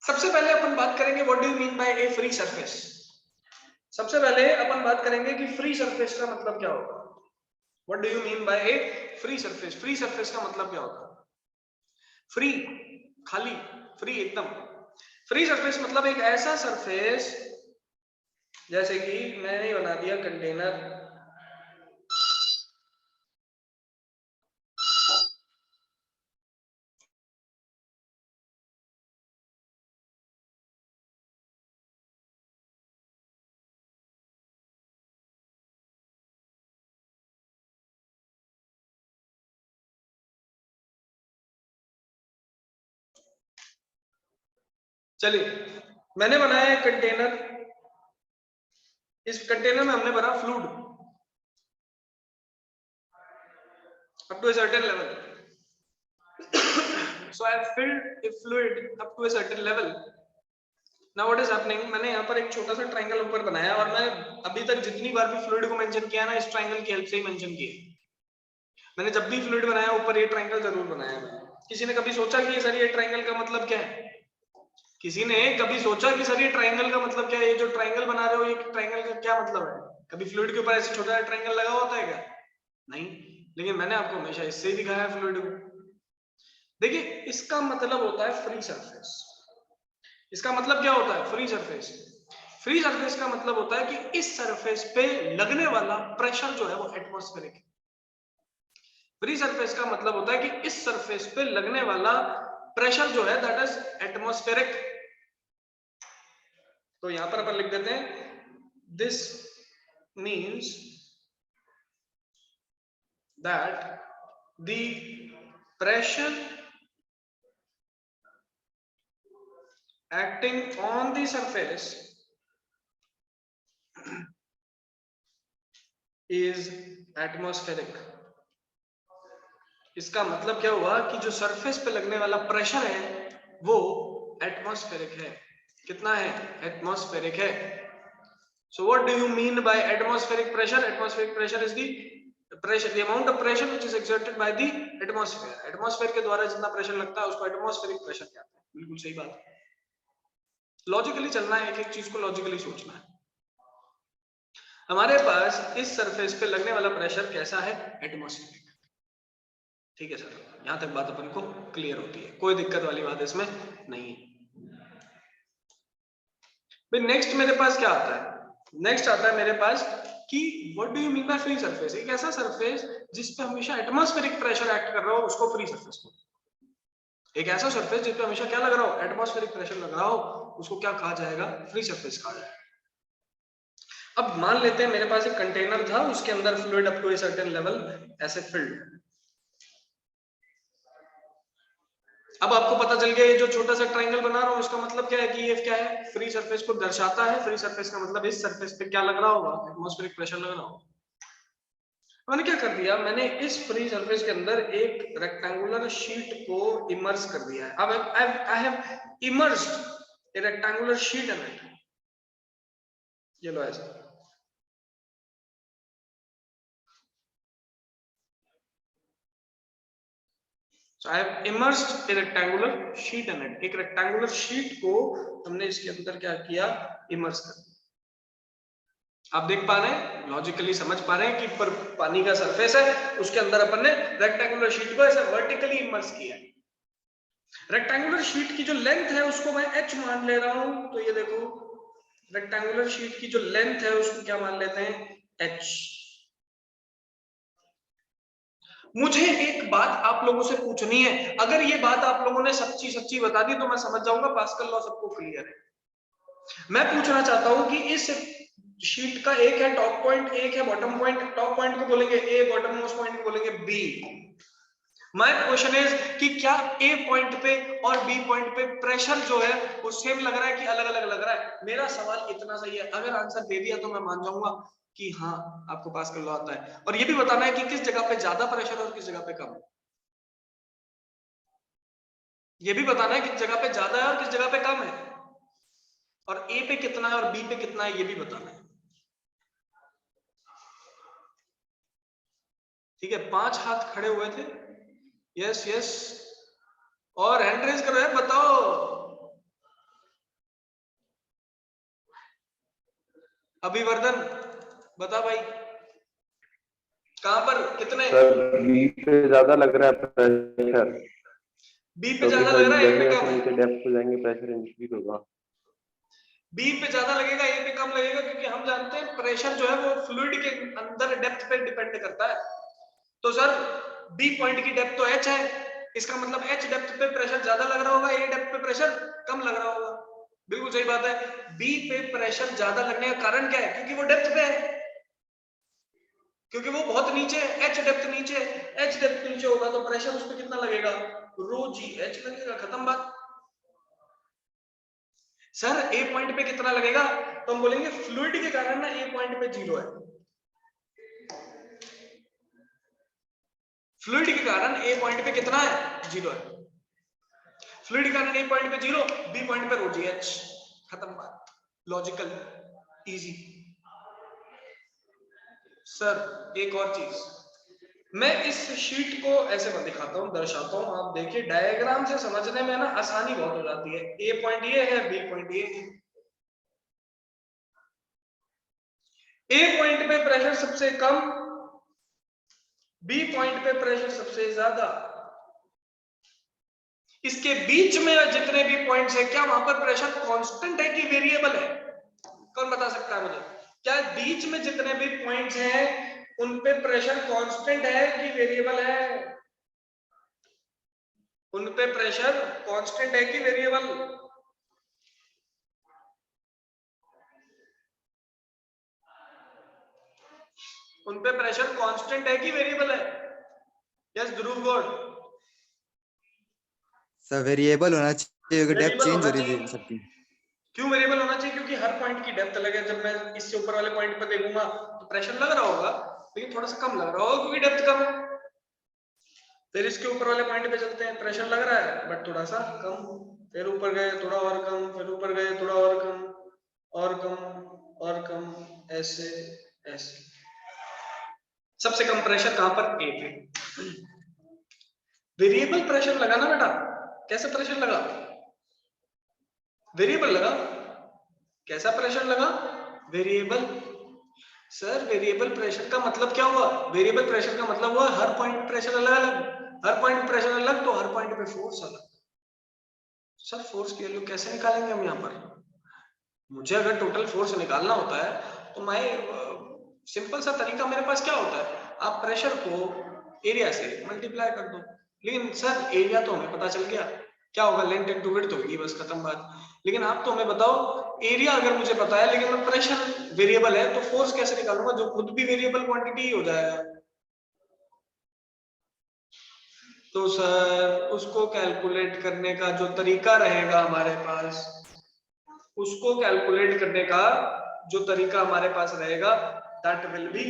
सबसे पहले अपन बात करेंगे what do you mean by A free surface. सबसे पहले अपन बात करेंगे कि फ्री सरफेस का मतलब क्या होगा। What do you mean by A free surface. Free surface का मतलब क्या होता है? फ्री, खाली, फ्री एकदम। फ्री सरफेस मतलब एक ऐसा सरफेस, जैसे कि मैंने बना दिया कंटेनर, चलिए मैंने बनाया एक कंटेनर, इस कंटेनर में हमने भरा fluid up to a certain level. So I have filled a fluid up to a certain level. Now what is happening, मैंने यहाँ पर एक छोटा सा ट्रायंगल ऊपर बनाया और मैं अभी तक जितनी बार भी फ्लूइड को मेंशन किया ना, इस ट्रायंगल की हेल्प से ही मेंशन किया। मैंने जब भी फ्लूइड बनाया ऊपर ये ट्रायंगल जरूर बनाया मैंने। किसी ने कभी सोचा कि सर ये ट्रायंगल का मतलब क्या है? किसी ने कभी सोचा कि सर ये ट्रायंगल का मतलब क्या है? ये जो ट्रायंगल बना रहे हो ये ट्रायंगल का क्या मतलब है? कभी फ्लूइड के ऊपर ऐसे छोटा ट्रायंगल लगा होता है क्या? नहीं। लेकिन मैंने आपको हमेशा इससे ही दिखाया है फ्लूइड को। देखिए इसका मतलब होता है फ्री सरफेस। इसका मतलब क्या होता है? Free surface. फ्री सरफेस का मतलब होता है कि इस सरफेस पे लगने वाला प्रेशर जो है वो एटमॉस्फेरिक है। फ्री सरफेस का मतलब होता है कि इस सरफेस पे लगने वाला प्रेशर जो है दैट इज एटमॉस्फेरिक। तो यहां पर अपन लिख देते हैं this means that the pressure acting on the surface is atmospheric। इसका मतलब क्या हुआ कि जो सरफेस पे लगने वाला प्रेशर है वो एटमॉस्फेरिक है। कितना है? एटमॉस्फेरिक है। So what do you mean by atmospheric pressure? Atmospheric pressure is the pressure, the amount of pressure which is exerted by the atmosphere। Atmosphere के द्वारा जितना प्रेशर लगता है उसको एटमॉस्फेरिक प्रेशर कहते हैं। बिल्कुल सही बात है। लॉजिकली चलना है, एक एक चीज को लॉजिकली सोचना है। हमारे पास इस सरफेस पे लगने वाला प्रेशर कैसा है? एटमॉस्फेरिक। ठीक है सर, यहां तक बात अपन को क्लियर होती है, कोई दिक्कत वाली बात इसमें नहीं है। फिर नेक्स्ट मेरे पास क्या आता है? नेक्स्ट आता है मेरे पास कि what do you mean by free surface. एक ऐसा सरफेस जिस पे हमेशा एटमॉस्फेरिक प्रेशर एक्ट कर रहा हो उसको फ्री सरफेस बोलते हैं। एक ऐसा सरफेस जिस पे हमेशा क्या लग रहा हो? एटमॉस्फेरिक प्रेशर लग रहा हो, उसको क्या कहा जाएगा? फ्री सरफेस कहा जाएगा। अब मान लेते हैं मेरे पास एक कंटेनर था, उसके अंदर fluid up to a certain level ऐसे फिल्ड। अब आपको पता चल गया ये जो छोटा सा ट्रायंगल बना रहा हूं इसका मतलब क्या है कि ये क्या है? फ्री सरफेस को दर्शाता है। फ्री सरफेस का मतलब इस सरफेस पे क्या लग रहा होगा? एटमॉस्फेरिक प्रेशर लग रहा होगा। मैंने क्या कर दिया, मैंने इस फ्री सरफेस के अंदर एक रेक्टेंगुलर शीट को इमर्स कर दिया है। अब I have immersed A rectangular sheet in it. ये लो ऐसा। So I have immersed a rectangular sheet in it। एक रेक्टेंगुलर शीट को हमने इसके अंदर क्या किया? इमर्स कर दिया। आप देख पा रहे हैं, लॉजिकली समझ पा रहे हैं कि पर पानी का सरफेस है, उसके अंदर अपन ने रेक्टेंगुलर शीट को ऐसे वर्टिकली इमर्स किया है। रेक्टेंगुलर शीट की जो लेंथ है उसको मैं h मान ले रहा हूं। तो ये देखो रेक्टेंगुलर शीट की जो लेंथ है उसको क्या मान लेते हैं? h। मुझे एक बात आप लोगों से पूछनी है, अगर ये बात आप लोगों ने सच्ची सच्ची बता दी तो मैं समझ जाऊंगा पास्कल लॉ सबको क्लियर है। मैं पूछना चाहता हूं कि इस शीट का एक है टॉप पॉइंट, एक है बॉटम पॉइंट। टॉप पॉइंट को बोलेंगे ए, बॉटम मोस्ट पॉइंट को बोलेंगे बी। माय क्वेश्चन इज कि क्या ए पॉइंट पे और बी पॉइंट पे प्रेशर जो है वो सेम लग रहा है कि अलग अलग लग रहा है? मेरा सवाल इतना सही है। अगर आंसर दे दिया तो मैं मान जाऊंगा कि हाँ आपको पास्कल लॉ आता है। और ये भी बताना है कि किस जगह पे ज्यादा प्रेशर और किस जगह पे कम। ये भी बताना है किस जगह पे ज्यादा है और किस जगह पे कम है, और ए पे कितना है और बी पे कितना है ये भी बताना है। ठीक है, 5 हाथ खड़े हुए थे। यस यस, और हैंड रेज करो है, बताओ। अभिवर्धन बता भाई, कहां पर कितने? सर बी पे ज्यादा लग रहा है प्रेशर। बी पे क्योंकि ज्यादा सर लग रहा है, ए जैसे पे जैसे कम है। नीचे डेप्थ पे जाएंगे प्रेशर इंक्रीज होगा। बी पे ज्यादा लगेगा, ए पे कम लगेगा, क्योंकि हम जानते हैं प्रेशर जो है वो फ्लूइड के अंदर डेप्थ पे डिपेंड करता है। तो सर बी पॉइंट की डेप्थ तो एच है, इसका मतलब एच डेप्थ पे प्रेशर ज्यादा लग रहा होगा, ए डेप्थ पे प्रेशर कम लग रहा होगा। बिल्कुल सही बात है। बी पे प्रेशर ज्यादा लगने का कारण क्या है? क्योंकि वो डेप्थ पे है, क्योंकि वो बहुत नीचे है, एच डेप्थ नीचे है। एच डेप्थ नीचे होगा तो प्रेशर उस पर कितना लगेगा? रो जी एच लगेगा, खत्म बात। सर ए पॉइंट पे कितना लगेगा? तो हम बोलेंगे फ्लूइड के कारण ना ए पॉइंट पे 0 है। फ्लूइड के कारण ए पॉइंट पे कितना है? 0 है। फ्लूइड के कारण ए पॉइंट पे 0, बी पॉइंट पे रो जी एच, खत्म बात। Logical, easy. सर एक और चीज, मैं इस शीट को ऐसे मैं दिखाता हूं, दर्शाता हूं, आप देखिए डायग्राम से समझने में ना आसानी बहुत हो जाती है। ए पॉइंट ये है, बी पॉइंट ये है। ए पॉइंट पे प्रेशर सबसे कम, बी पॉइंट पे प्रेशर सबसे ज्यादा। इसके बीच में जितने भी पॉइंट्स है, क्या वहां पर प्रेशर कांस्टेंट है कि वेरिएबल है? कौन बता सकता है मुझे? क्या बीच में जितने भी पॉइंट्स हैं उन पे प्रेशर कांस्टेंट है कि वेरिएबल है? उन पे प्रेशर कांस्टेंट है कि वेरिएबल? उन पे प्रेशर कांस्टेंट है कि वेरिएबल है? यस ध्रुव गौड़। सर वेरिएबल होना चाहिए, डेप्थ वेरिएबल चेंज होना हो रही चाहिए। है सबकी। क्यों वेरिएबल होना चाहिए? क्योंकि हर पॉइंट की डेप्थ अलग है। जब मैं इससे ऊपर वाले पॉइंट पर देखूंगा तो प्रेशर लग रहा होगा, लेकिन थोड़ा सा कम लग रहा होगा क्योंकि डेप्थ कम है। फिर इसके ऊपर वाले पॉइंट पे चलते हैं, प्रेशर लग रहा है बट थोड़ा सा कम। फिर ऊपर गए थोड़ा और कम, फिर ऊपर गए थोड़ा और कम, और कम, और कम, ऐसे ऐसे। सबसे कम प्रेशर कहां पर? ए पे। वेरिएबल प्रेशर लगा ना बेटा। कैसे प्रेशर लगा? वेरिएबल लगा। कैसा प्रेशर लगा? वेरिएबल। सर वेरिएबल प्रेशर का मतलब क्या हुआ? वेरिएबल प्रेशर का मतलब हुआ हर पॉइंट प्रेशर अलग अलग। हर पॉइंट प्रेशर अलग तो हर पॉइंट पे फोर्स अलग। सर फोर्स की वैल्यू कैसे निकालेंगे हम यहाँ पर? मुझे अगर टोटल फोर्स निकालना होता है तो मैं सिंपल सा तरीका मेरे पास क्या होता है, आप प्रेशर को एरिया से मल्टीप्लाई कर दो। लेकिन सर एरिया तो हमें पता चल गया, क्या होगा? लेंथ इनटू विड्थ होगी, बस खत्म बात। लेकिन आप तो हमें बताओ, एरिया अगर मुझे पता है लेकिन मैं प्रेशर वेरिएबल है तो फोर्स कैसे निकालूंगा जो खुद भी वेरिएबल क्वांटिटी ही हो जाएगा? तो सर उसको कैलकुलेट करने का जो तरीका रहेगा हमारे पास, उसको कैलकुलेट करने का जो तरीका हमारे पास रहेगा, that will be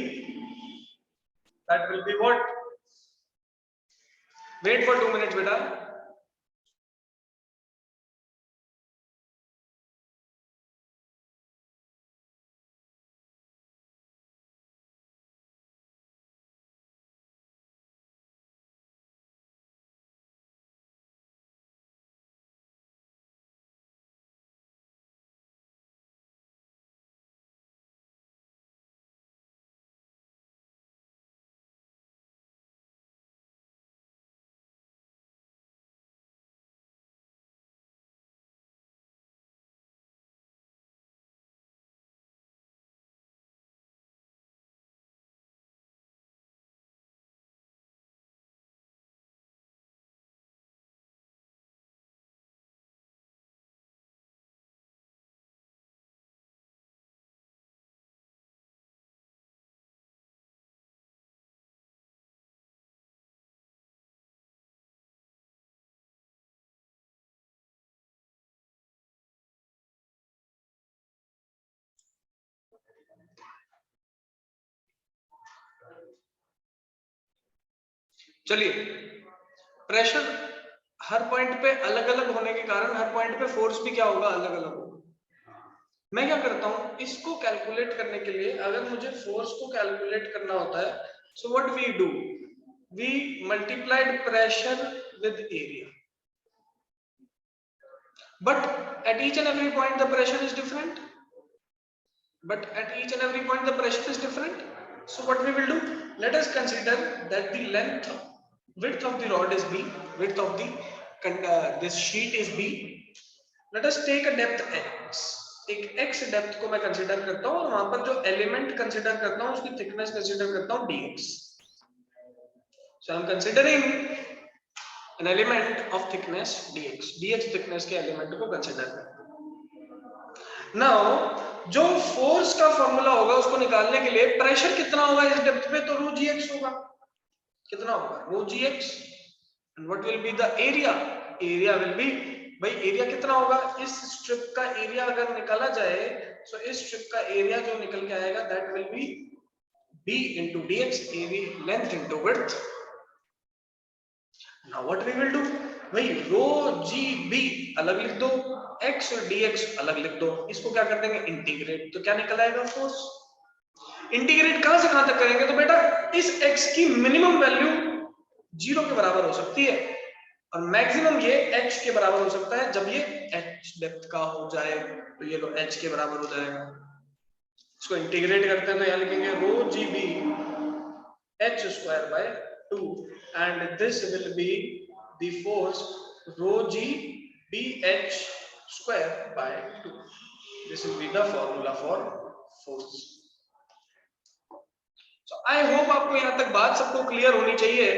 what? Wait for 2 minutes बेटा। चलिए, प्रेशर हर पॉइंट पे अलग अलग होने के कारण हर पॉइंट पे फोर्स भी क्या होगा? अलग अलग होगा। मैं क्या करता हूं, इसको कैलकुलेट करने के लिए अगर मुझे फोर्स को कैलकुलेट करना होता है, so what we do, we multiplied pressure with area. but at each and every point the pressure is different. So what we will do, let us consider that the width of the rod is b, width of the this sheet is b. Let us take a depth x. एक x depth को मैं consider करता हूँ और वहां पर जो element consider करता हूँ उसकी थिकनेस कंसीडर करता हूँ dx. So I am considering an element of thickness dx. dx thickness के एलिमेंट को कंसीडर करते हैं. Now जो फोर्स का फॉर्मूला होगा उसको निकालने के लिए प्रेशर कितना होगा इस डेप्थ पे, तो रो gx होगा. कितना होगा? रो gx. And what will be the area? Area will be, भाई एरिया कितना होगा? इस स्ट्रिप का एरिया अगर निकाला जाए तो इस स्ट्रिप का एरिया जो निकल के आएगा that will B b into dx, area length into width. Now what we will do, भाई रो जी बी अलग लिख दो, x और dx अलग लिख दो, इसको क्या कर देंगे? इंटीग्रेट. तो क्या निकल आएगा? फोर्स. इंटीग्रेट कहां से कहां तक करेंगे? तो बेटा इस x की मिनिमम वैल्यू 0 के बराबर हो सकती है और मैक्सिमम ये h के बराबर हो सकता है जब ये h डेप्थ का हो जाए, तो ये लो h के बराबर हो जाएगा. इसको इंटीग्रेट करते हैं तो यहाँ लिखेंगे rho g b h square by 2 and this will be the force rho g b h square by 2. This will be the formula for force. So I hope आपको यहाँ तक बात सबको क्लियर होनी चाहिए.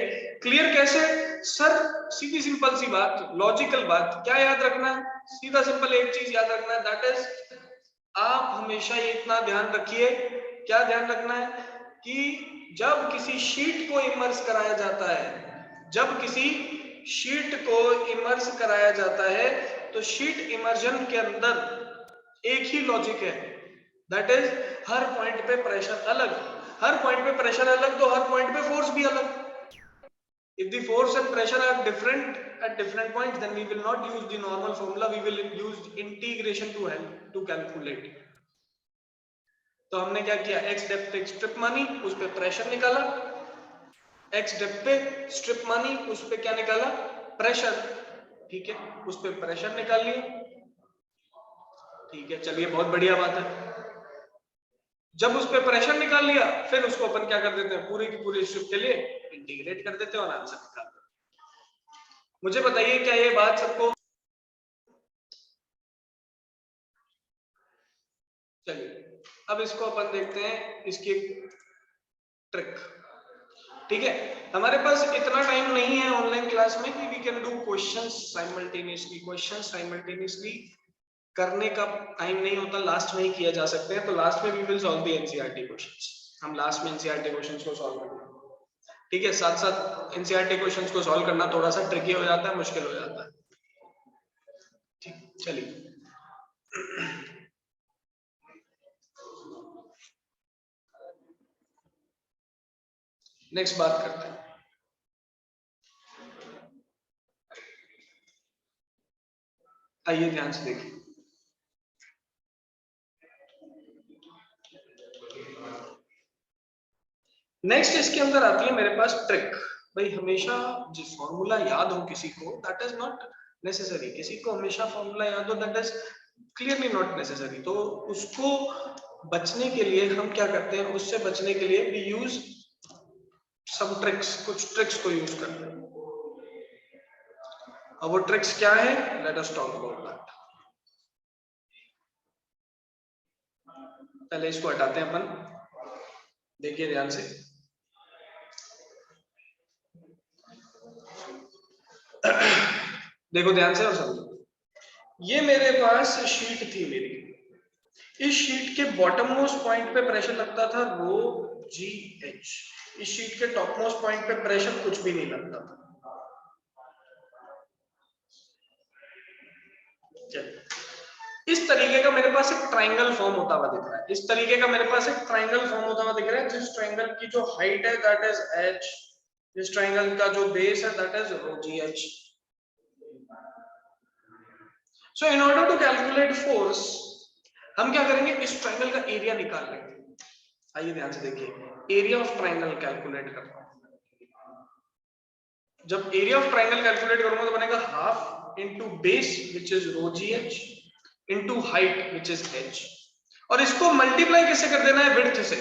क्लियर कैसे सर? सीधी simple सी बात, logical बात. क्या याद रखना है? सीधा सिंपल एक चीज याद रखना है, दैट इज आप हमेशा ये इतना ध्यान रखिए. क्या ध्यान रखना है? कि जब किसी शीट को इमर्स कराया जाता है, जब किसी शीट को इमर्स कराया जाता है तो शीट इमर्जन के अंदर एक ही लॉजिक है, दैट इज हर पॉइंट पे प्रेशर अलग. हर पॉइंट पे प्रेशर अलग तो हर पॉइंट पे फोर्स भी अलग. If the force and pressure are different at different points, then we will not use the normal formula. We will use integration to help to calculate. तो हमने क्या किया? x डेप्थ पे स्ट्रिप मानी, उस पे प्रेशर निकाला. x डेप्थ पे स्ट्रिप मानी, उस पे क्या निकाला? प्रेशर. ठीक है, उस पे प्रेशर निकाल लिया. ठीक है, चलिए बहुत बढ़िया बात है. जब उस पे प्रेशर निकाल लिया फिर उसको अपन क्या कर देते हैं? पूरी की पूरी स्ट्रिप के लिए इंटीग्रेट कर देते हैं और आंसर निकाल देते हैं. मुझे बताइए क्या ये बात सबको? चलिए अब इसको अपन देखते हैं इसकी ट्रिक. ठीक है, हमारे पास इतना टाइम नहीं है ऑनलाइन क्लास में कि we can do questions simultaneously. Questions simultaneously करने का टाइम नहीं होता, लास्ट में ही किया जा सकते हैं. तो लास्ट में we will solve the NCERT questions. हम लास्ट में एनसीईआरटी क्वेश्चंस को सॉल्व करेंगे. ठीक है, साथ साथ एनसीईआरटी क्वेश्चंस को सॉल्व करना थोड़ा सा ट्रिकी हो जाता है, मुश्किल हो जाता है. ठीक, चलिए नेक्स्ट बात करते हैं. आइए ध्यान से देखिए. नेक्स्ट इसके अंदर आती है मेरे पास ट्रिक. भाई हमेशा जो फॉर्मूला याद हो किसी को, दैट इज नॉट नेसेसरी. किसी को हमेशा फॉर्मूला याद हो, that is clearly not necessary. तो उसको बचने के लिए हम क्या करते हैं? उससे बचने के लिए वी यूज सम ट्रिक्स. कुछ ट्रिक्स को यूज करते हैं. अब वो ट्रिक्स क्या है? Let us talk about that. पहले इसको हटाते हैं अपन. देखिए ध्यान से. देखो ध्यान से और समझो. ये मेरे पास शीट थी मेरी. इस शीट के बॉटम मोस्ट पॉइंट पे प्रेशर लगता था रो जी एच. इस शीट के टॉप मोस्ट पॉइंट पे प्रेशर कुछ भी नहीं लगता था. इस तरीके का मेरे पास एक ट्रायंगल फॉर्म होता हुआ दिख रहा है. इस तरीके का मेरे पास एक ट्रायंगल फॉर्म होता हुआ दिख रहा है, जिस ट्रायंगल की जो हाइट है दैट इज h. इस ट्रायंगल का जो बेस है that is rho g h. So in order to calculate force हम क्या करेंगे? इस ट्रायंगल का एरिया निकाल लेंगे. आइए ध्यान से देखिए. एरिया ऑफ ट्रायंगल कैलकुलेट करता हूं. जब एरिया ऑफ ट्रायंगल कैलकुलेट करूंगा तो बनेगा half into base which is rho gh into height which is h, और इसको मल्टीप्लाई कैसे कर देना है विड्थ से,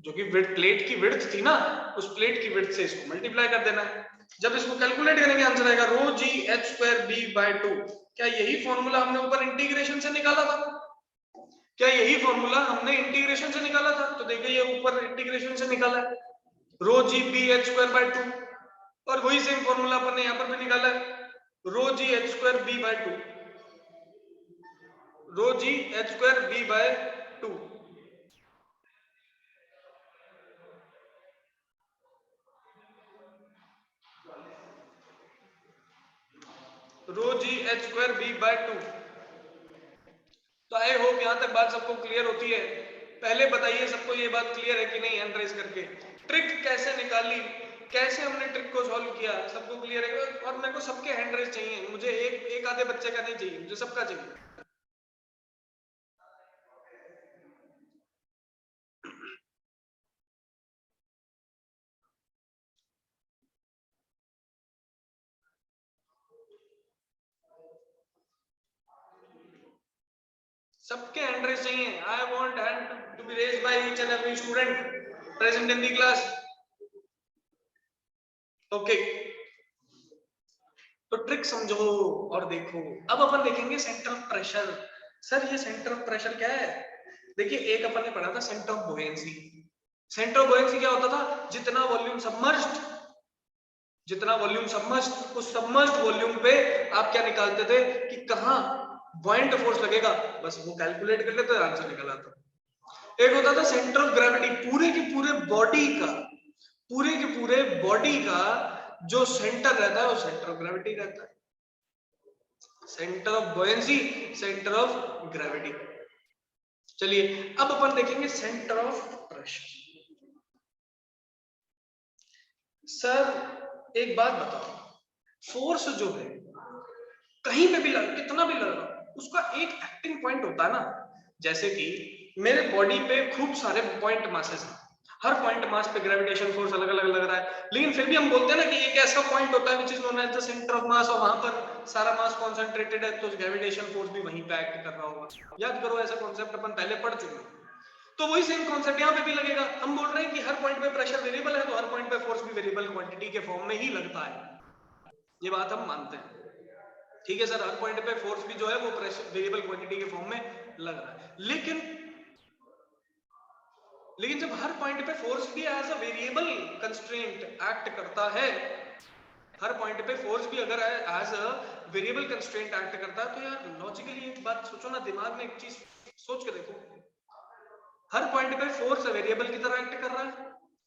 जो कि विड्थ प्लेट की विड्थ थी ना, उस प्लेट की विड्थ से इसको मल्टीप्लाई कर देना है। जब इसको कैलकुलेट करेंगे आंसर आएगा rho g h square b by 2। क्या यही फॉर्मूला हमने ऊपर इंटीग्रेशन से निकाला था? क्या यही फॉर्मूला हमने इंटीग्रेशन से निकाला था? तो देखिए ये ऊपर इंटीग्रेशन से निकाला है rho g b h square by 2, और वही सेम फॉर्मूला अपन ने यहाँ पर भी निकाला है rho g h square b by 2, rho g h square b by 2। Rho g h square b by 2। तो आई होप यहां तक बात सबको क्लियर होती है। पहले बताइए सबको ये बात क्लियर है कि नहीं, हैंड रेज करके। ट्रिक कैसे निकाली, कैसे हमने ट्रिक को सॉल्व किया, सबको क्लियर है? और मेरे को सबके हैंड रेज चाहिए, मुझे एक आधे बच्चे का नहीं चाहिए, मुझे सबका चाहिए। सबके हैंड रेज चाहिए। I want hand to be raised by each and every student present in the class. Okay, तो ट्रिक समझो और देखो। अब अपन देखेंगे सेंटर ऑफ प्रेशर। सर ये सेंटर ऑफ प्रेशर क्या है? देखिए एक अपन ने पढ़ा था centre of buoyancy. Centre of buoyancy क्या होता था? जितना वॉल्यूम सबमर्ज्ड, जितना वॉल्यूम सबमर्ज्ड, उस सबमर्ज्ड वॉल्यूम पे आप क्या निकालते थे कि कहां बुओयंट फोर्स लगेगा, बस वो कैलकुलेट कर लेते, आंसर निकल आता। एक होता था सेंटर ऑफ ग्रेविटी, पूरे के पूरे बॉडी का, पूरे के पूरे बॉडी का जो सेंटर रहता है वो सेंटर ऑफ ग्रेविटी रहता है। Centre of buoyancy, centre of gravity. चलिए अब अपन देखेंगे सेंटर ऑफ प्रेशर। सर एक बात बताओ, फोर्स जो है कहीं पे भी लग, कितना भी लग रहा, उसका एक एक्टिंग पॉइंट होता है ना। जैसे कि मेरे बॉडी पे खूब सारे पॉइंट मासेस हैं, हर पॉइंट मास पे ग्रेविटेशन फोर्स अलग अलग लग रहा है, लेकिन फिर भी हम बोलते हैं ना कि एक ऐसा पॉइंट होता है which is known as the centre of mass, और वहां पर सारा मास कॉन्सेंट्रेटेड है, तो ग्रेविटेशन फोर्स भी वहीं पे एक्ट कर रहा होगा। याद करो, ऐसा कॉन्सेप्ट अपन पहले पढ़ चुके हैं। तो वही सेम कॉन्सेप्ट यहाँ पे भी लगेगा। हम बोल रहे हैं कि हर पॉइंट पे प्रेशर वेरिएबल है, तो हर पॉइंट पे फोर्स भी वेरिएबल क्वांटिटी के फॉर्म में ही लगता है। ये बात हम मानते हैं, ठीक है सर। हर पॉइंट पे फोर्स भी जो है वो प्रेशर वेरिएबल क्वांटिटी के फॉर्म में लग रहा है, लेकिन जब हर पॉइंट पे फोर्स भी as a variable constraint act करता है, हर पॉइंट पे फोर्स भी अगर as a variable constraint act करता है, तो यार लॉजिकली एक बात सोचो ना, दिमाग में एक चीज सोच के देखो, हर पॉइंट पे फोर्स वेरिएबल की तरह एक्ट कर रहा है।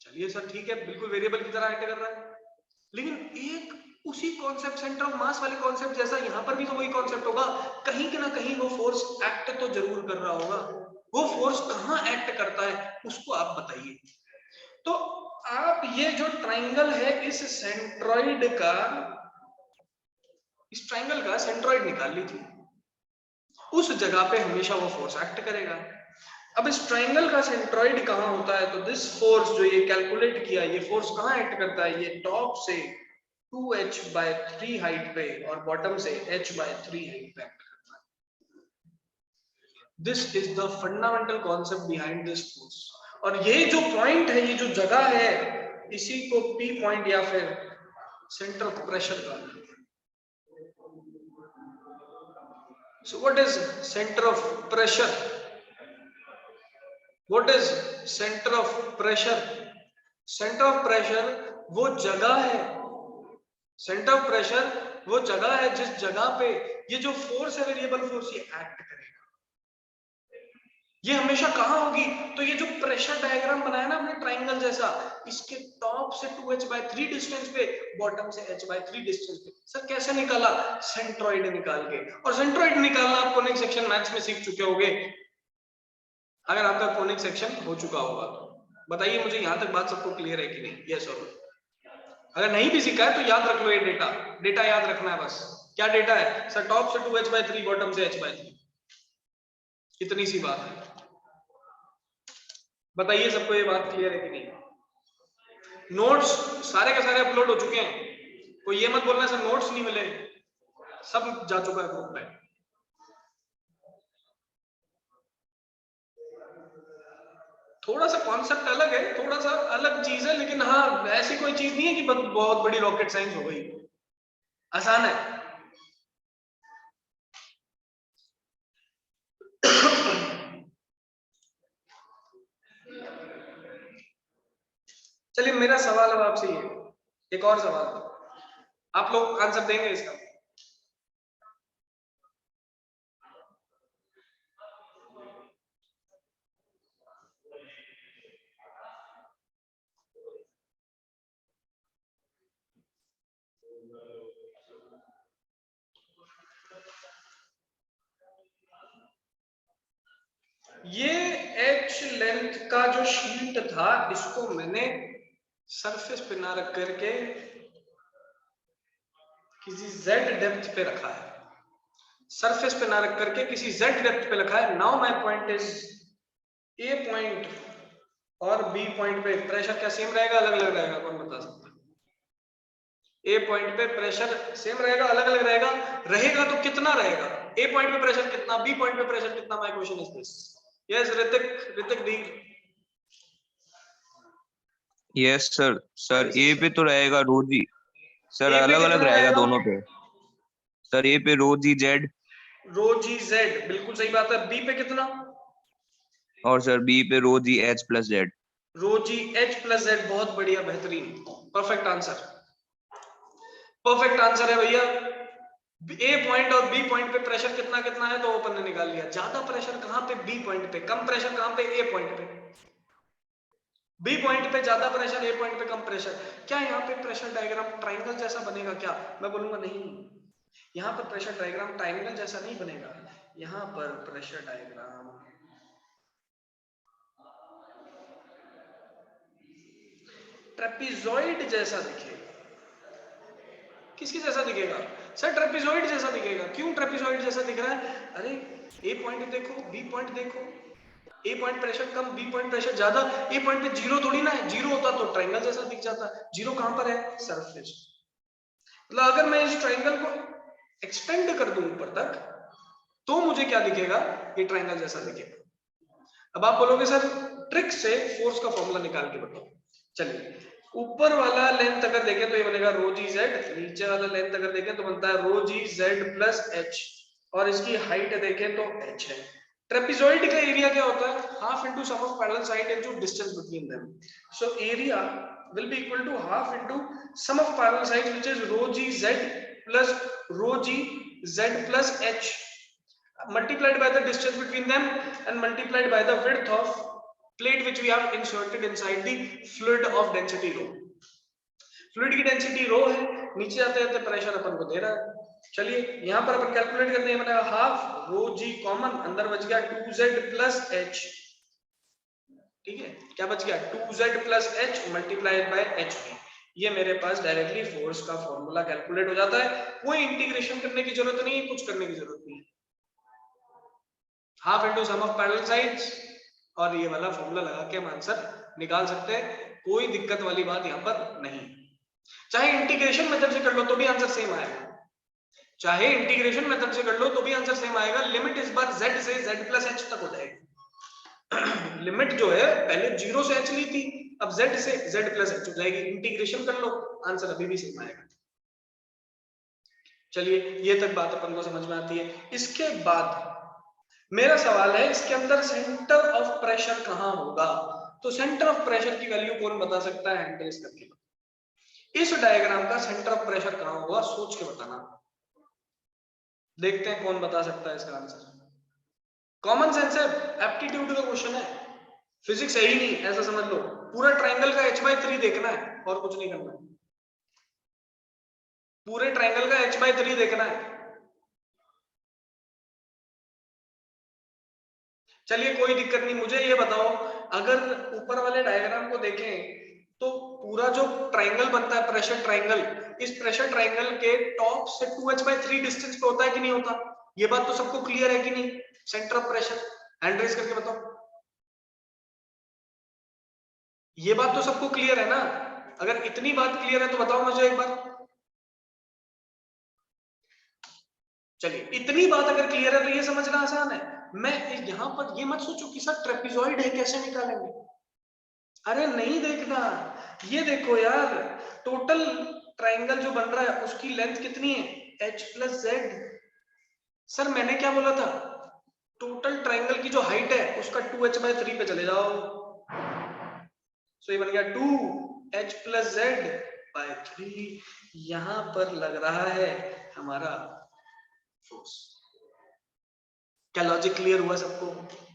चलिए सर ठीक है, बिल्कुल वेरिएबल की तरह एक्ट कर रहा है, लेकिन एक उसी कॉन्सेप्ट सेंटर ऑफ मास वाले कॉन्सेप्ट जैसा यहां पर भी तो वही कॉन्सेप्ट होगा, कहीं के ना कहीं वो फोर्स एक्ट तो जरूर कर रहा होगा। वो फोर्स कहां एक्ट करता है उसको आप बताइए। तो आप ये जो ट्राइंगल है, इस सेंट्रॉइड का, इस ट्राइंगल का सेंट्रॉइड निकाल लीजिए, उस जगह पे हमेशा वो फोर्स एक्ट करेगा। अब इस ट्राइंगल का सेंट्रॉइड कहां होता है, तो दिस फोर्स जो ये कैलकुलेट किया, ये फोर्स कहां एक्ट करता है? ये टॉप से 2h/3 हाइट पे और बॉटम से h/3 हाइट पे एक्ट करता है। This is the fundamental concept behind this force. और ये जो पॉइंट है, ये जो जगह है, इसी को P पॉइंट या फिर सेंटर ऑफ प्रेशर कहते हैं। So what is center of pressure? What is center of pressure? Center of pressure वो जगह है, सेंटर ऑफ प्रेशर वो जगह है जिस जगह पे ये जो फोर्स है, वेरिएबल फोर्स, ये एक्ट करेगा। ये हमेशा कहां होगी? तो ये जो प्रेशर डायग्राम बनाया ना हमने ट्राइंगल जैसा, इसके टॉप से 2h/3 डिस्टेंस पे, बॉटम से h/3 डिस्टेंस पे। सर कैसे निकाला? सेंट्रॉइड निकाल के। और सेंट्रॉइड निकालना आप कोनिक सेक्शन मैथ्स में सीख चुके होंगे, अगर आपका कोनिक सेक्शन हो चुका होगा तो बताइए मुझे, यहां तक बात सबको क्लियर है कि नहीं? यस और नो। अगर नहीं भी सीखा है तो याद रख लो, ये डेटा याद रखना है बस। क्या डेटा है सर? टॉप से 2h/3, बॉटम से h/3, इतनी सी बात है। बताइए सबको ये बात क्लियर है कि नहीं? नोट्स सारे के सारे अपलोड हो चुके हैं, कोई ये मत बोलना सर नोट्स नहीं मिले। सब जा चुका है ग्रुप में। थोड़ा सा कॉन्सेप्ट अलग है, थोड़ा सा अलग चीज है, लेकिन हाँ ऐसी कोई चीज नहीं है कि बहुत बड़ी रॉकेट साइंस हो गई, आसान है। चलिए मेरा सवाल अब आपसे ये, एक और सवाल, आप लोग आंसर देंगे इसका। ये एच लेंथ का जो शीट था, इसको मैंने सरफेस पे ना रख करके किसी z डेप्थ पे रखा है, सरफेस पे ना रख करके किसी z डेप्थ पे रखा है। Now my point is, A point और बी पॉइंट पे प्रेशर क्या सेम रहेगा, अलग अलग रहेगा, कौन बता सकता है? ए पॉइंट पे प्रेशर सेम रहेगा, अलग अलग रहेगा? रहेगा तो कितना रहेगा? ए पॉइंट पे प्रेशर कितना, बी पॉइंट पे प्रेशर कितना? My question is this. Yes Hrithik दी। Yes sir. सर ए पे तो रहेगा रो जी, सर A पे अलग अलग कितना रहेगा रहेगा? दोनों पे। सर ए पे रो जी जेड, रो जी जेड, बिल्कुल सही बात है। बी पे कितना? और सर बी पे रो जी एच प्लस जेड। रो जी एच प्लस जेड, बहुत बढ़िया, बेहतरीन, परफेक्ट आंसर, परफेक्ट आंसर है भैया। ए पॉइंट और बी पॉइंट पे प्रेशर कितना कितना है तो ओपन ने निकाल लिया। ज्यादा प्रेशर कहां पे? बी पॉइंट पे। कम प्रेशर कहां पे? ए पॉइंट पे। बी पॉइंट पे ज्यादा प्रेशर, ए पॉइंट पे कम प्रेशर। क्या यहाँ पे प्रेशर डायग्राम ट्राइंगल जैसा बनेगा क्या? मैं बोलूंगा नहीं, यहाँ पर प्रेशर डायग्राम ट्राइंगल जैसा नहीं बनेगा। यहाँ पर प्रेशर डायग्राम ट्रेपीजॉइड जैसा दिखेगा। किसकी जैसा दिखेगा? सर ट्रेपीजॉइड जैसा दिखेगा। क्यों ट्रेपीजॉइड जैसा दिख रहा है? अरे ए पॉइंट देखो, बी पॉइंट देखो, ए पॉइंट प्रेशर कम, बी पॉइंट प्रेशर ज्यादा। ए पॉइंट पे जीरो थोड़ी ना है, जीरो होता तो ट्रायंगल जैसा दिख जाता। जीरो कहां पर है? सरफेस। मतलब अगर मैं इस ट्रायंगल को एक्सटेंड कर दूं ऊपर तक तो मुझे क्या दिखेगा? ये ट्रायंगल जैसा दिखेगा। अब आप बोलोगे सर ट्रिक से फोर्स का फॉर्मूला निकाल के बताओ। चलिए, ऊपर वाला लेंथ अगर देखें तो ये बनेगा रो जी जेड, नीचे वाला लेंथ अगर देखें तो बनता है रो जी जेड प्लस एच, और इसकी हाइट देखें तो एच है। ट्रेपीजॉइड का एरिया क्या होता है? Half into sum of parallel side into distance between them. So area will be equal to half into sum of parallel sides, which is rho g z plus rho g z plus h multiplied by the distance between them and multiplied by the width of plate which we have inserted inside the fluid of density rho. Fluid की density rho है, नीचे आते आते pressure अपन को दे रहा है। चलिए यहां पर अपन कैलकुलेट करते हैं, बनेगा हाफ रो जी कॉमन, अंदर बच गया 2z प्लस h। ठीक है, क्या बच गया? 2z plus h multiplied by h। ये मेरे पास डायरेक्टली फोर्स का फॉर्मूला कैलकुलेट हो जाता है। कोई इंटीग्रेशन करने की जरूरत नहीं है, कुछ करने की जरूरत नहीं है। Half into sum of parallel sides, और ये वाला फॉर्मूला लगा के हम आंसर निकाल सकते हैं। कोई दिक्कत वाली बात यहाँ पर नहीं। चाहे इंटीग्रेशन मेथड से कर लो तो भी आंसर सेम आएगा, चाहे इंटीग्रेशन मेथड से कर लो तो भी आंसर सेम आएगा। लिमिट इस बार z से z प्लस h तक हो जाएगी। लिमिट जो है पहले 0 से h ली थी, अब z से z प्लस h हो जाएगी। इंटीग्रेशन कर लो, आंसर अभी भी सेम आएगा। चलिए ये तक बात अपन को समझ में आती है। इसके बाद मेरा सवाल है, इसके अंदर सेंटर ऑफ प्रेशर कहां होगा? तो सेंटर ऑफ प्रेशर की वैल्यू कौन बता सकता है? हैंड रेज करके। इस डायग्राम का सेंटर ऑफ प्रेशर कहां होगा, सोच के बताना। देखते हैं कौन बता सकता है इसका आंसर। कॉमन सेंस है, एप्टीट्यूड का क्वेश्चन है, फिजिक्स है ही नहीं, ऐसा समझ लो। पूरा ट्रायंगल का h/3 देखना है और कुछ नहीं करना। पूरे ट्रायंगल का h/3 देखना है। चलिए कोई दिक्कत नहीं, मुझे ये बताओ, अगर ऊपर वाले डायग्राम को देखें तो पूरा जो ट्रायंगल बनता है प्रेशर ट्रायंगल, इस प्रेशर ट्रायंगल के टॉप से 2h/3 डिस्टेंस पे होता है कि नहीं होता? ये बात तो सबको क्लियर है कि नहीं? Centre of pressure hand raise करके बताओ। ये बात तो सबको क्लियर है ना? अगर इतनी बात क्लियर है तो बताओ मुझे एक बार। चलिए इतनी बात अगर क्लियर है तो ये समझना आसान है। मैं यहाँ पर ये मत सोचो कि सर ट्रेपेजॉइड है कैसे निकालेंगे, अरे नहीं देखना, ये देखो यार टोटल ट्राइंगल जो बन रहा है उसकी लेंथ कितनी है, h प्लस जेड। सर मैंने क्या बोला था, टोटल ट्राइंगल की जो हाइट है उसका 2h/3 पे चले जाओ, सो ये बन गया 2h प्लस z/3। यहां पर लग रहा है हमारा फोर्स। क्या लॉजिक क्लियर हुआ सबको,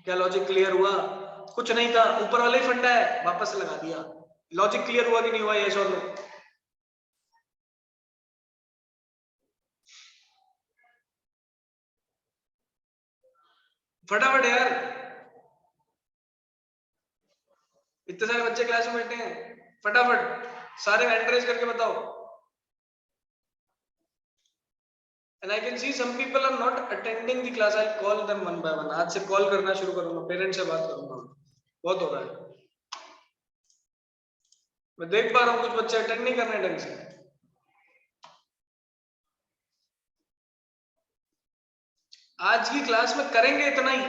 क्या लॉजिक क्लियर हुआ? कुछ नहीं था, ऊपर वाला ही फंडा है, वापस लगा दिया। लॉजिक क्लियर हुआ कि नहीं हुआ, यस और नो? फटाफट यार, इतने सारे बच्चे क्लास में बैठे हैं, फटाफट सारे हैंड रेज करके बताओ। And I can see some people are not attending the class. I'll call them one by one. आज से कॉल करना शुरू करूंगा, पेरेंट्स से बात करूंगा, बहुत हो रहा है। मैं देख पा रहा हूँ कुछ बच्चे अटेंड नहीं कर रहे ढंग से। आज की क्लास में करेंगे इतना ही,